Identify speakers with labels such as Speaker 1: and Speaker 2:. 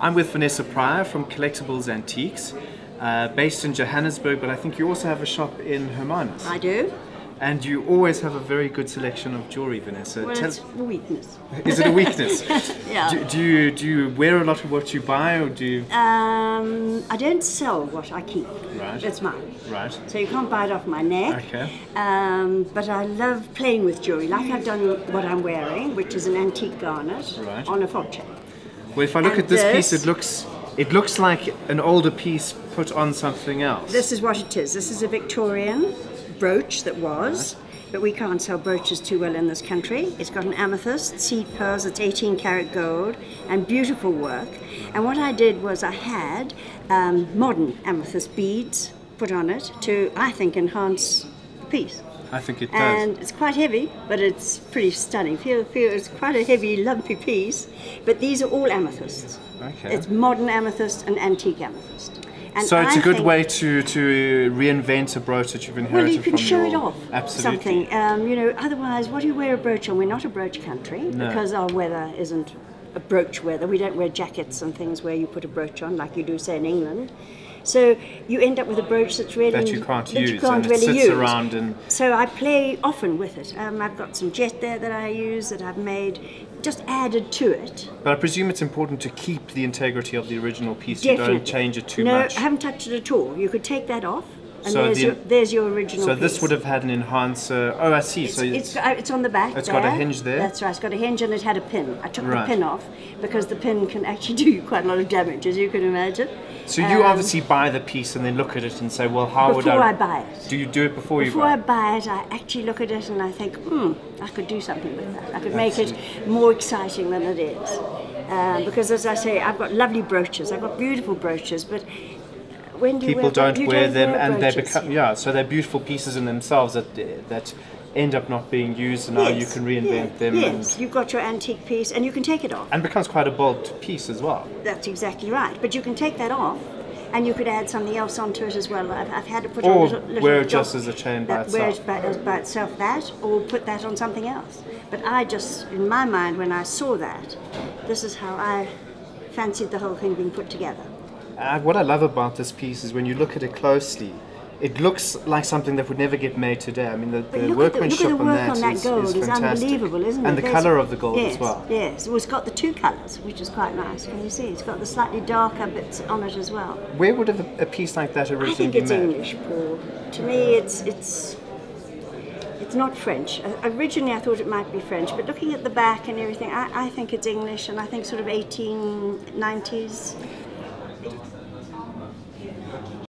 Speaker 1: I'm with Vanessa Pryor from Collectables Antiques, based in Johannesburg, but I think you also have a shop in Hermanus.
Speaker 2: I do.
Speaker 1: And you always have a very good selection of jewelry, Vanessa.
Speaker 2: Well, it's a weakness.
Speaker 1: Is it a weakness?
Speaker 2: Yeah.
Speaker 1: Do you wear a lot of what you buy, or do you?
Speaker 2: I don't sell what I keep.
Speaker 1: Right.
Speaker 2: It's mine.
Speaker 1: Right.
Speaker 2: So you can't buy it off my neck.
Speaker 1: Okay.
Speaker 2: But I love playing with jewelry, like I've done what I'm wearing, which is an antique garnet on a fob chain.
Speaker 1: Well, if I look at this piece, it looks like an older piece put on something else.
Speaker 2: This is what it is. This is a Victorian brooch that was, but we can't sell brooches too well in this country. It's got an amethyst, seed pearls, it's 18 karat gold, and beautiful work. And what I did was I had modern amethyst beads put on it to, I think, enhance the piece.
Speaker 1: I think it does.
Speaker 2: And it's quite heavy, but it's pretty stunning. Feel it's quite a heavy, lumpy piece, but these are all amethysts.
Speaker 1: Okay.
Speaker 2: It's modern amethyst and antique amethyst. And
Speaker 1: so it's a good way to reinvent a brooch that you've inherited.
Speaker 2: Well, you can show it off.
Speaker 1: Absolutely.
Speaker 2: Something. You know, otherwise, what do you wear a brooch on? We're not a brooch country because our weather isn't a brooch weather. We don't wear jackets and things where you put a brooch on like you do, say, in England. So you end up with a brooch that's really
Speaker 1: that you can't use,
Speaker 2: and
Speaker 1: it sits
Speaker 2: use.
Speaker 1: Around and.
Speaker 2: So I play often with it. I've got some jet there that I use that I've made, just added to it.
Speaker 1: But I presume it's important to keep the integrity of the original piece.
Speaker 2: Definitely.
Speaker 1: You don't change it too much.
Speaker 2: No, I haven't touched it at all. You could take that off. And
Speaker 1: so
Speaker 2: there's your original
Speaker 1: So
Speaker 2: piece.
Speaker 1: this would have had an enhancer. Oh, I see.
Speaker 2: It's on the back.
Speaker 1: It's got a hinge there.
Speaker 2: That's right. It's got a hinge and it had a pin. I took the pin off because the pin can actually do you quite a lot of damage, as you can imagine.
Speaker 1: So you obviously buy the piece and then look at it and say, well, how would I?
Speaker 2: Before I buy it.
Speaker 1: Do you do it before you buy it?
Speaker 2: Before I buy it, I actually look at it and I think, I could do something with that. I could make it more exciting than it is. Because as I say, I've got lovely brooches. I've got beautiful brooches, but when do you
Speaker 1: people don't wear them, and
Speaker 2: brooches?
Speaker 1: they become so they're beautiful pieces in themselves that end up not being used, and now you can reinvent them.
Speaker 2: Yes, you've got your antique piece, and you can take it off.
Speaker 1: And becomes quite a bold piece as well.
Speaker 2: That's exactly right. But you can take that off, and you could add something else onto it as well. I've had it put on little
Speaker 1: wear it just as a chain by itself.
Speaker 2: Wear it by itself, that, or put that on something else. But I just, in my mind, when I saw that, this is how I fancied the whole thing being put together.
Speaker 1: What I love about this piece is when you look at it closely, it looks like something that would never get made today. I mean, the workmanship on that is fantastic.
Speaker 2: Unbelievable, isn't it?
Speaker 1: And the colour of the gold as well.
Speaker 2: Yes, well, it's got the two colours, which is quite nice. Can you see? It's got the slightly darker bits on it as well.
Speaker 1: Where would a piece like that originally be made?
Speaker 2: I think it's English, Paul. To me, it's not French. Originally, I thought it might be French, but looking at the back and everything, I think it's English, and I think sort of 1890s.